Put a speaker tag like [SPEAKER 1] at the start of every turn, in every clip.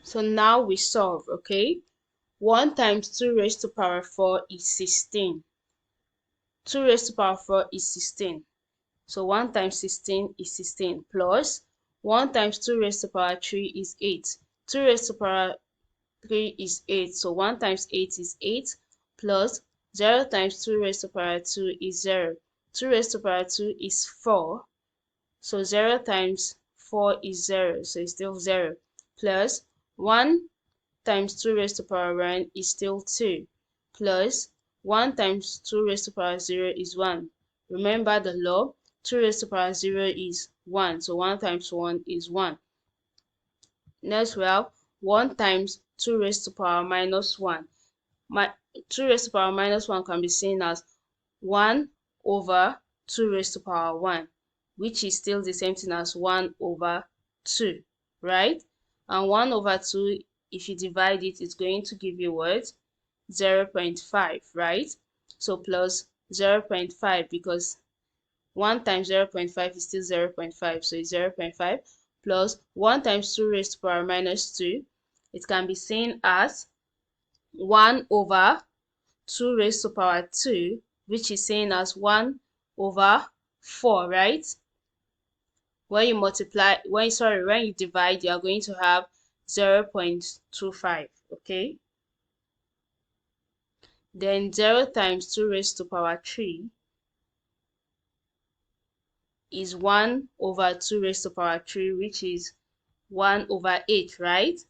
[SPEAKER 1] So now we solve, okay? 1 times 2 raised to power 4 is 16. 2 raised to power 4 is 16. So 1 times 16 is 16 plus 1 times 2 raised to power 3 is 8. 2 raised to power 3 is 8. So 1 times 8 is 8 plus 0 times 2 raised to power 2 is 0. 2 raised to power 2 is 4. So 0 times 4 is 0. So it's still 0 plus 1 times 2 raised to power 1 is still 2 plus 1 times 2 raised to power 0 is 1. Remember the law, 2 raised to power 0 is 1, so 1 times 1 is 1. Next we have 1 times 2 raised to power minus 1. 2 raised to power minus 1 can be seen as 1 over 2 raised to power 1, which is still the same thing as 1 over 2, right? And 1 over 2, if you divide it, it's going to give you what? 0.5, right? So plus 0.5, because 1 times 0.5 is still 0.5, so it's 0.5 plus 1 times 2 raised to power minus 2. It can be seen as 1 over 2 raised to power 2, which is seen as 1 over 4, right? When you when you divide, you are going to have 0.25, okay? Then 0 times 2 raised to power 3 is 1 over 2 raised to power 3, which is 1 over 8, right?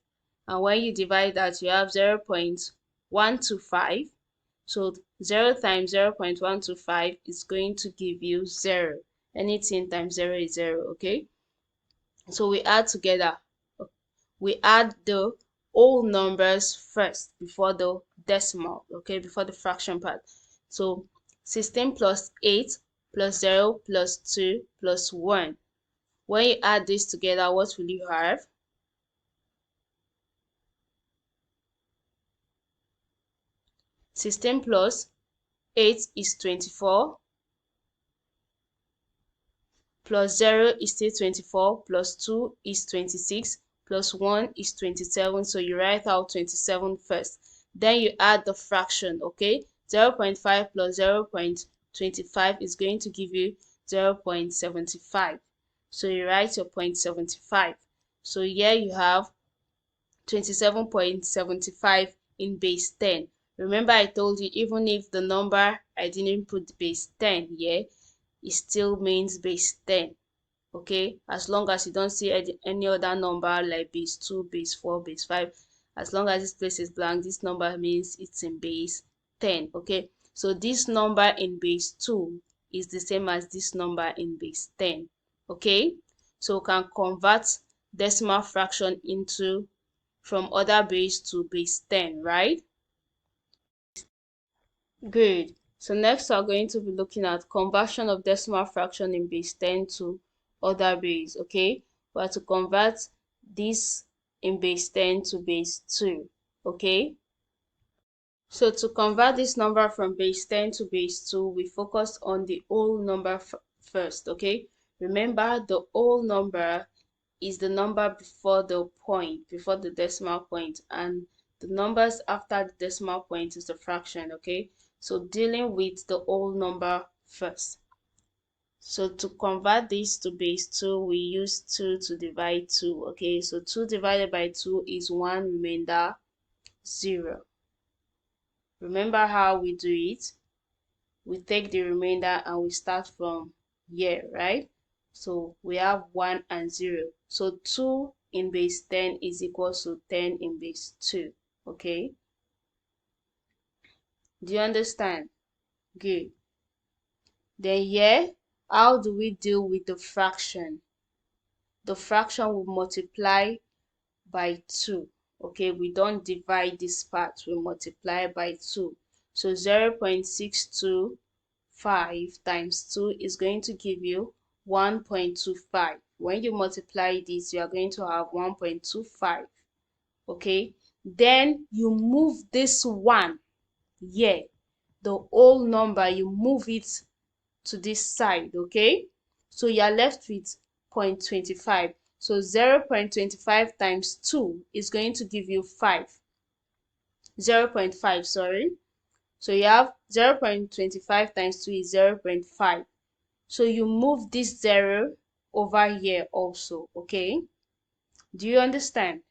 [SPEAKER 1] And when you divide that, you have 0.125. So 0 times 0.125 is going to give you 0. Anything times 0 is 0, okay? So we add together. We add the whole numbers first before the decimal, okay, before the fraction part. So 16 plus 8 plus 0 plus 2 plus 1. When you add this together, what will you have? Sixteen plus 8 is 24, plus 0 is still 24, plus 2 is 26, plus 1 is 27. So you write out 27 first. Then you add the fraction, okay? 0.5 plus 0.25 is going to give you 0.75. So you write your 0.75. So here you have 27.75 in base 10. Remember I told you, even if the number I didn't put base 10 here, it still means base 10, okay? As long as you don't see any other number like base 2, base 4, base 5, as long as this place is blank, this number means it's in base 10, okay? So this number in base 2 is the same as this number in base 10, okay? So we can convert decimal fraction into from other base to base 10, right? Good. So next we're going to be looking at conversion of decimal fraction in base 10 to other base, okay? We have to convert this in base 10 to base 2, okay? So to convert this number from base 10 to base 2, we focus on the whole number first, okay? Remember, the whole number is the number before the point, before the decimal point, and the numbers after the decimal point is the fraction, okay? So dealing with the whole number first. So to convert this to base 2, we use 2 to divide 2, okay? So 2 divided by 2 is 1, remainder 0. Remember how we do it? We take the remainder and we start from here, right? So we have 1 and 0. So 2 in base 10 is equal to 10 in base 2, okay? Do you understand? Good. Then here, how do we deal with the fraction? The fraction will multiply by 2, okay? We don't divide this part, we multiply by 2. So 0.625 times 2 is going to give you 1.25. When you multiply this, you are going to have 1.25, okay? Then you move this 1 here, the whole number, you move it to this side, okay? So you are left with 0.25. So 0.25 times 2 is going to give you 5. 0.5, sorry. So you have 0.25 times 2 is 0.5. So you move this 0 over here also, okay? Do you understand?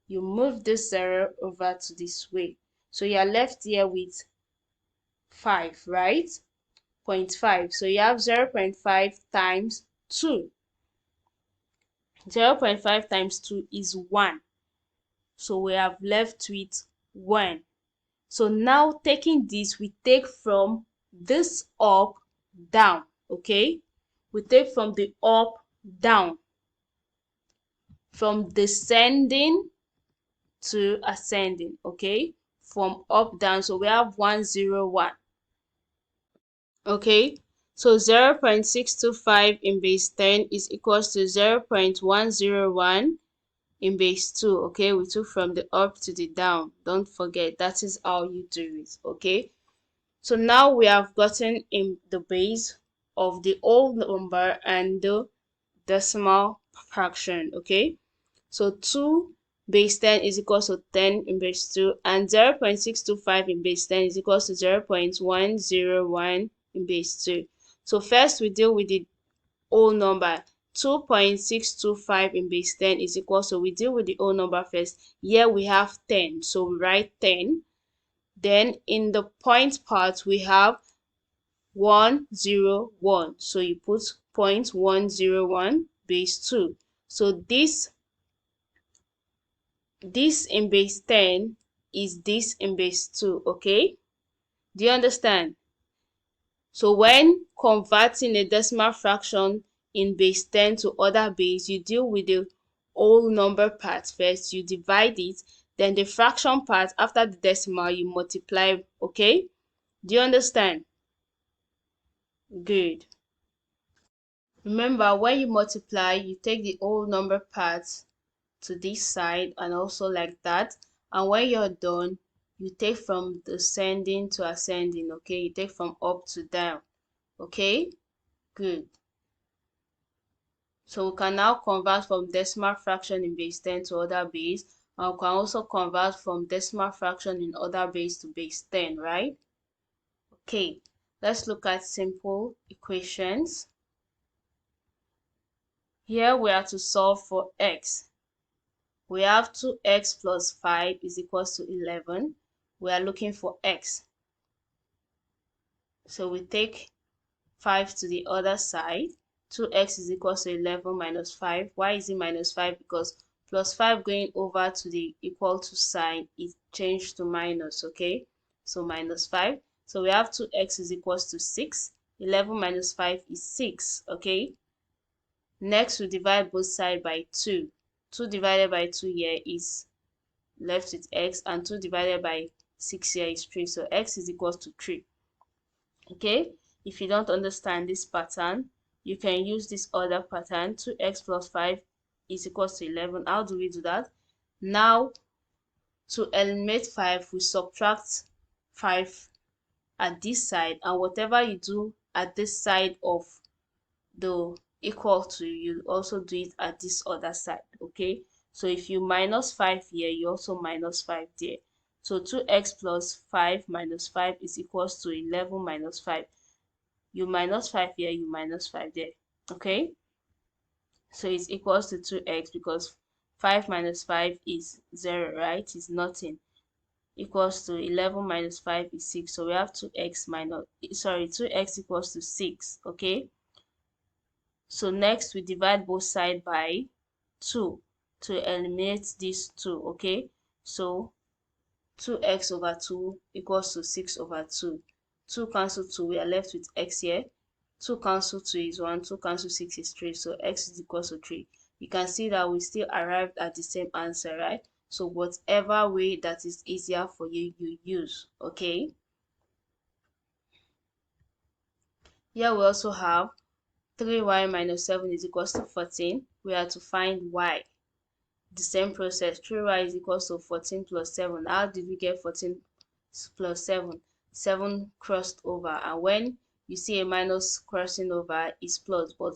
[SPEAKER 1] You move this 0 over to this way. So you are left here with 5, right? 0.5. So you have 0.5 times 2. 0.5 times 2 is 1. So we have left with 1. So now taking this, we take from this up down, okay? We take from the up down, from descending to ascending, okay? From up down. So we have 101, okay? So 0.625 in base 10 is equals to 0.101 in base 2, okay? We took from the up to the down. Don't forget, that is how you do it, okay? So now we have gotten in the base of the whole number and the decimal fraction, okay? So 2 base 10 is equal to 10 in base 2, and 0.625 in base 10 is equal to 0.101 in base 2. So first we deal with the whole number. 2.625 in base 10 is equal to, we deal with the whole number first. Here we have 10, so we write 10. Then in the point part we have 101, so you put 0.101 base 2. So this in base 10 is this in base 2, okay? Do you understand? So when converting a decimal fraction in base 10 to other base, you deal with the whole number part first, you divide it, then the fraction part after the decimal you multiply, okay? Do you understand? Good. Remember, when you multiply, you take the whole number part to this side and also like that, and when you're done, you take from descending to ascending, okay? You take from up to down, okay? Good. So we can now convert from decimal fraction in base 10 to other base, and we can also convert from decimal fraction in other base to base 10, right? Okay, let's look at simple equations. Here we are to solve for x. We have 2x plus 5 is equals to 11. We are looking for x. So we take 5 to the other side. 2x is equals to 11 minus 5. Why is it minus 5? Because plus 5 going over to the equal to sign, it changed to minus, okay? So minus 5. So we have 2x is equals to 6. 11 minus 5 is 6, okay? Next, we divide both sides by 2. 2 divided by 2 here is left with x, and 2 divided by 6 here is 3. So x is equals to 3. Okay, if you don't understand this pattern, you can use this other pattern. 2x plus 5 is equals to 11. How do we do that? Now, to eliminate 5, we subtract 5 at this side, and whatever you do at this side of the equal to, you also do it at this other side, okay? So if you minus 5 here, you also minus 5 there. So 2x plus 5 minus 5 is equals to 11 minus 5. You minus 5 here, you minus 5 there, okay? So it's equals to 2x because 5 minus 5 is 0, right? It's nothing. Equals to 11 minus 5 is 6. So we have 2x equals to 6, okay? So next we divide both sides by 2 to eliminate these 2, okay? So 2x over 2 equals to 6 over 2. 2 cancel 2, we are left with x here. 2 cancel 2 is 1, 2 cancel 6 is 3, so x is equals to 3. You can see that we still arrived at the same answer, right? So whatever way that is easier for you, you use, okay? Here we also have 3y minus 7 is equals to 14. We are to find y. The same process, 3y is equals to 14 plus 7. How did we get 14 plus 7? 7 crossed over, and when you see a minus crossing over, it's plus, but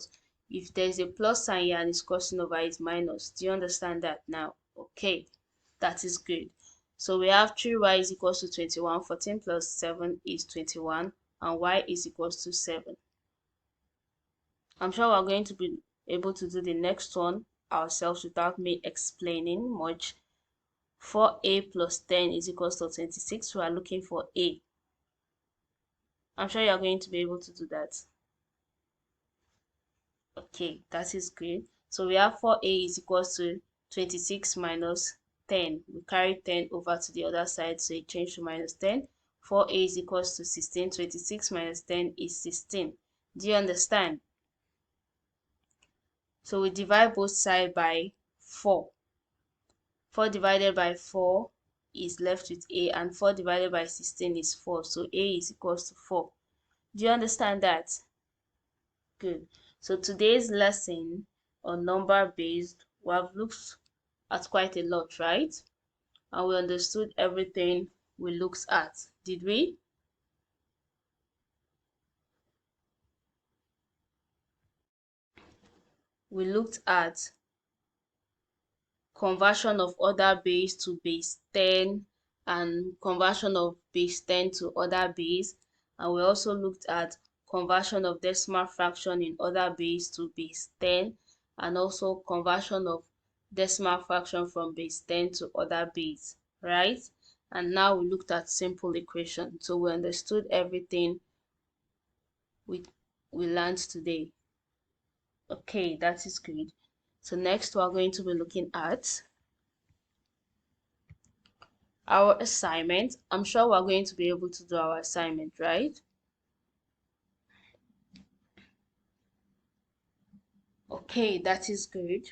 [SPEAKER 1] If there's a plus sign here and it's crossing over, it's minus. Do you understand that now? Okay, that is good. So we have 3y is equals to 21. 14 plus 7 is 21, and y is equals to 7. I'm sure we're going to be able to do the next one ourselves without me explaining much. 4a plus 10 is equals to 26. We are looking for a. I'm sure you're going to be able to do that. Okay, that is good. So we have 4a is equals to 26 minus 10. We carry 10 over to the other side, so it changed to minus 10. 4a is equals to 16. 26 minus 10 is 16. Do you understand? So we divide both sides by 4. 4 divided by 4 is left with a, and 4 divided by 16 is 4. So a is equals to 4. Do you understand that? Good. So today's lesson on number based, we have looked at quite a lot, right? And we understood everything we looked at. Did we? We looked at conversion of other base to base 10 and conversion of base 10 to other base, and we also looked at conversion of decimal fraction in other base to base 10 and also conversion of decimal fraction from base 10 to other base, right? And now we looked at simple equation, so we understood everything we learned today. Okay, that is good. So next we're going to be looking at our assignment. I'm sure we're going to be able to do our assignment, right? Okay, that is good.